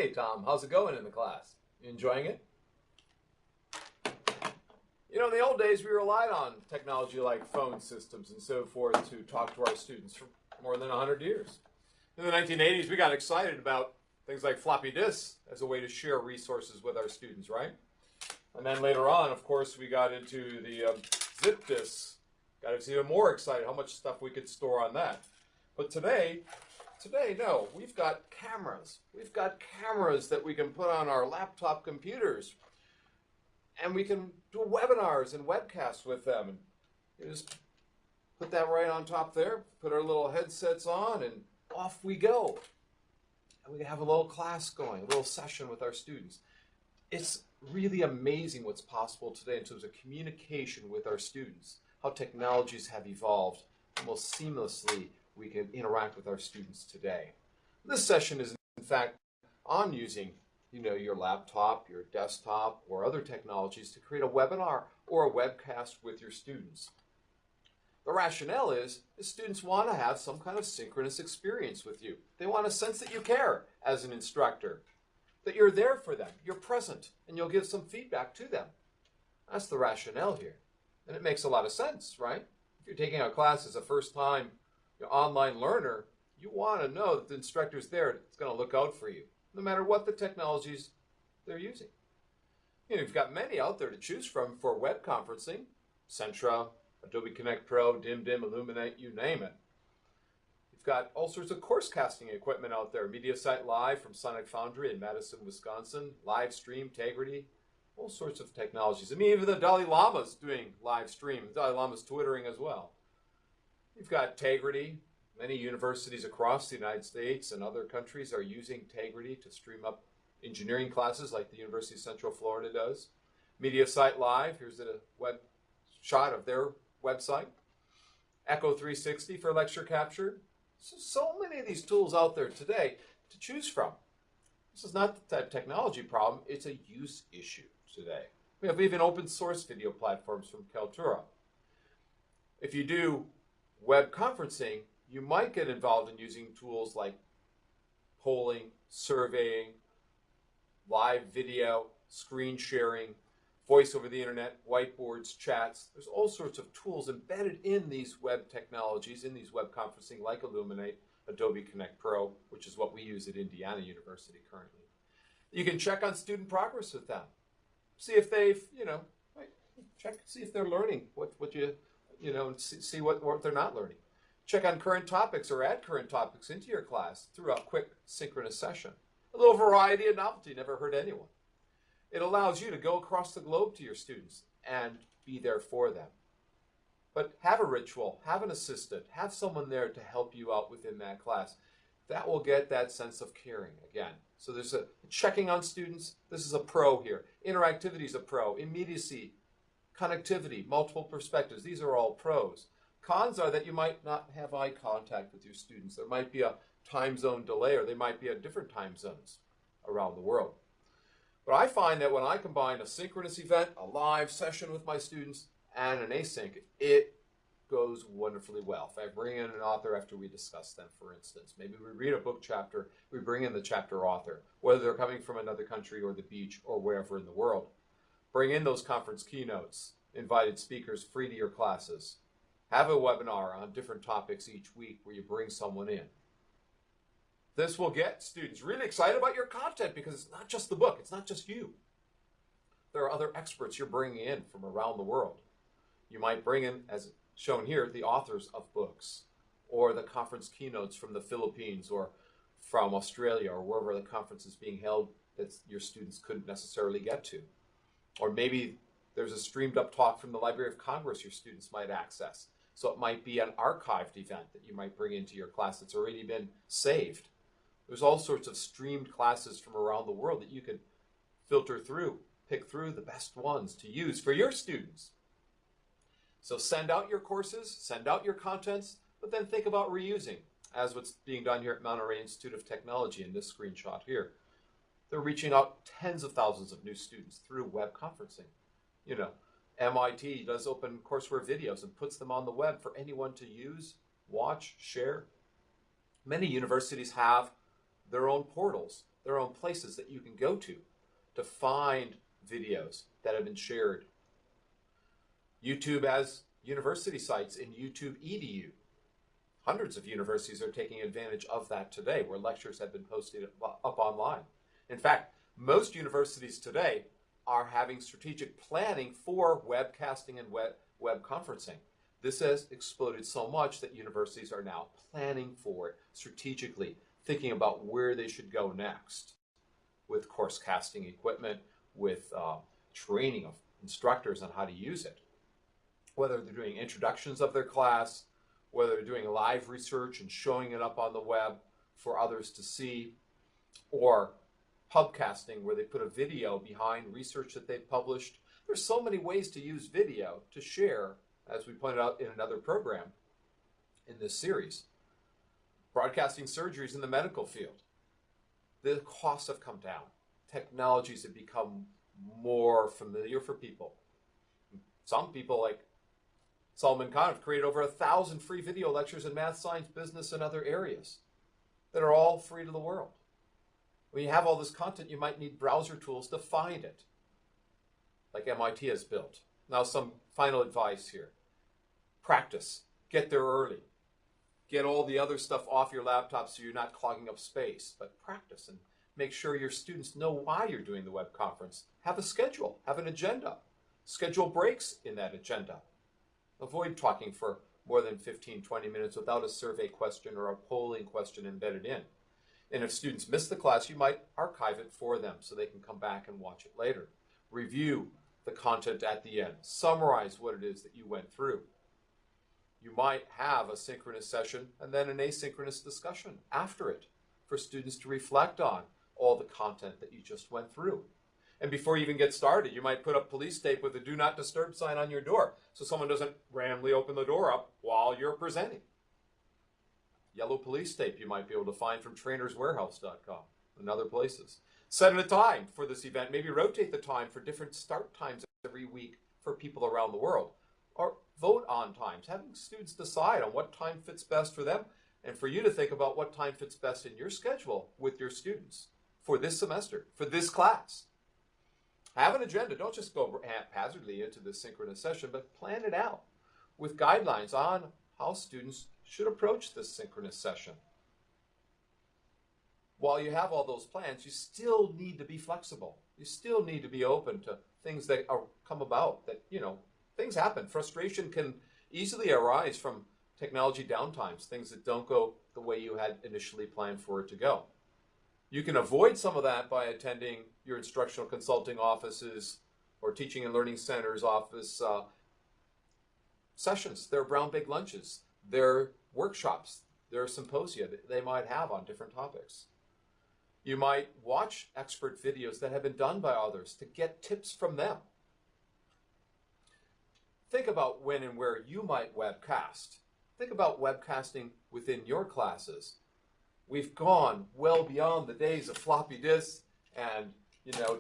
Hey, Tom, how's it going in the class? You enjoying it? You know, in the old days, we relied on technology like phone systems and so forth to talk to our students for more than 100 years. In the 1980s, we got excited about things like floppy disks as a way to share resources with our students, right? And then later on, of course, we got into the zip disks. Got even more excited how much stuff we could store on that. But today, no, we've got cameras. We've got cameras that we can put on our laptop computers. And we can do webinars and webcasts with them. And you just put that right on top there, put our little headsets on, and off we go. And we can have a little class going, a little session with our students. It's really amazing what's possible today in terms of communication with our students, how technologies have evolved, and how seamlessly we can interact with our students today. This session is, in fact, on using your laptop, your desktop, or other technologies to create a webinar or a webcast with your students. The rationale is the students want to have some kind of synchronous experience with you. They want a sense that you care as an instructor, that you're there for them, you're present, and you'll give some feedback to them. That's the rationale here. And it makes a lot of sense, right? If you're taking a class as a first-time online learner, you want to know that the instructor's there that's going to look out for you, no matter what the technologies they're using. You've got many out there to choose from for web conferencing: Centra, Adobe Connect Pro, DimDim, Illuminate, you name it. You've got all sorts of course casting equipment out there: MediaSite Live from Sonic Foundry in Madison, Wisconsin, Livestream, Tegrity, all sorts of technologies. I mean, even the Dalai Lama's doing live stream. The Dalai Lama's twittering as well. You've got Tegrity. Many universities across the United States and other countries are using Tegrity to stream up engineering classes like the University of Central Florida does. MediaSite Live, here's a web shot of their website. Echo 360 for lecture capture. So many of these tools out there today to choose from. This is not the technology problem, it's a use issue today. We have even open source video platforms from Kaltura. If you do web conferencing, you might get involved in using tools like polling, surveying, live video, screen sharing, voice over the internet, whiteboards, chats. There's all sorts of tools embedded in these web technologies, in these web conferencing, like Illuminate, Adobe Connect Pro, which is what we use at Indiana University currently. You can check on student progress with them. See if they've, see if they're learning see what they're not learning. Check on current topics or add current topics into your class through a quick synchronous session. A little variety and novelty never hurt anyone. It allows you to go across the globe to your students and be there for them. But have a ritual, have an assistant, have someone there to help you out within that class. That will get that sense of caring again. So there's a checking on students. This is a pro here. Interactivity is a pro. Immediacy, connectivity, multiple perspectives. These are all pros. Cons are that you might not have eye contact with your students. There might be a time zone delay, or they might be at different time zones around the world. But I find that when I combine a synchronous event, a live session with my students, and an async, it goes wonderfully well. If I bring in an author after we discuss them, for instance, maybe we read a book chapter, we bring in the chapter author, whether they're coming from another country or the beach or wherever in the world. Bring in those conference keynotes, invited speakers free to your classes. Have a webinar on different topics each week where you bring someone in. This will get students really excited about your content because it's not just the book, it's not just you. There are other experts you're bringing in from around the world. You might bring in, as shown here, the authors of books, or the conference keynotes from the Philippines or from Australia, or wherever the conference is being held that your students couldn't necessarily get to. Or maybe there's a streamed up talk from the Library of Congress your students might access. So it might be an archived event that you might bring into your class that's already been saved. There's all sorts of streamed classes from around the world that you can filter through, pick through the best ones to use for your students. So send out your courses, send out your contents, but then think about reusing, as what's being done here at Monterey Institute of Technology in this screenshot here. They're reaching out tens of thousands of new students through web conferencing. MIT does open courseware videos and puts them on the web for anyone to use, watch, share. Many universities have their own portals their own places that you can go to find videos that have been shared. YouTube has university sites in YouTube EDU. Hundreds of universities are taking advantage of that today, where lectures have been posted up online. In fact, most universities today are having strategic planning for webcasting and web conferencing. This has exploded so much that universities are now planning for it strategically, thinking about where they should go next with course casting equipment, with training of instructors on how to use it. Whether they're doing introductions of their class, whether they're doing live research and showing it up on the web for others to see, or pubcasting, where they put a video behind research that they've published. There's so many ways to use video to share, as we pointed out in another program in this series. Broadcasting surgeries in the medical field. The costs have come down. Technologies have become more familiar for people. Some people, like Salman Khan, have created over 1,000 free video lectures in math, science, business, and other areas that are all free to the world. When you have all this content, you might need browser tools to find it, like MIT has built. Now, some final advice here. Practice. Get there early. Get all the other stuff off your laptop so you're not clogging up space. But practice and make sure your students know why you're doing the web conference. Have a schedule. Have an agenda. Schedule breaks in that agenda. Avoid talking for more than 15, 20 minutes without a survey question or a polling question embedded in. And if students miss the class, you might archive it for them so they can come back and watch it later. Review the content at the end. Summarize what it is that you went through. You might have a synchronous session and then an asynchronous discussion after it for students to reflect on all the content that you just went through. And before you even get started, you might put up police tape with a do not disturb sign on your door so someone doesn't randomly open the door up while you're presenting. Yellow police tape you might be able to find from trainerswarehouse.com and other places. Set a time for this event. Maybe rotate the time for different start times every week for people around the world. Or vote on times, having students decide on what time fits best for them and for you to think about what time fits best in your schedule with your students for this semester, for this class. Have an agenda. Don't just go haphazardly into this synchronous session, but plan it out with guidelines on how students should approach this synchronous session. While you have all those plans, you still need to be flexible. You still need to be open to things that come about, that, things happen. Frustration can easily arise from technology downtimes, things that don't go the way you had initially planned for it to go. You can avoid some of that by attending your instructional consulting offices or teaching and learning centers office sessions. There are brown bag lunches. There are workshops. There are symposia that they might have on different topics. You might watch expert videos that have been done by others to get tips from them. Think about when and where you might webcast. Think about webcasting within your classes. We've gone well beyond the days of floppy disks and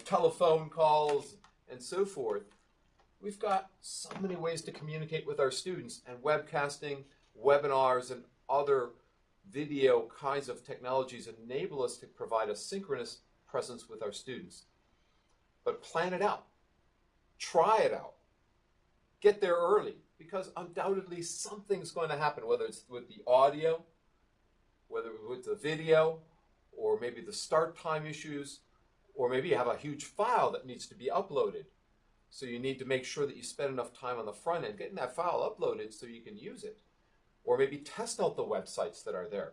telephone calls and so forth. We've got so many ways to communicate with our students, and webcasting, webinars, and other video kinds of technologies enable us to provide a synchronous presence with our students. But plan it out. Try it out. Get there early, because undoubtedly something's going to happen, whether it's with the audio, whether with the video, or maybe the start time issues, or maybe you have a huge file that needs to be uploaded. So you need to make sure that you spend enough time on the front end getting that file uploaded so you can use it. Or maybe test out the websites that are there.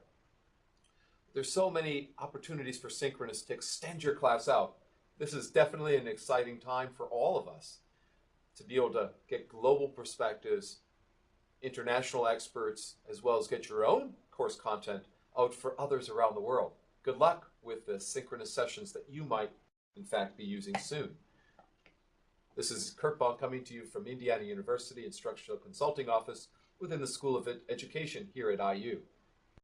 There's so many opportunities for synchronous to extend your class out. This is definitely an exciting time for all of us to be able to get global perspectives, international experts, as well as get your own course content out for others around the world. Good luck with the synchronous sessions that you might, in fact, be using soon. This is Kurt Baum coming to you from Indiana University Instructional Consulting Office within the School of Education here at IU.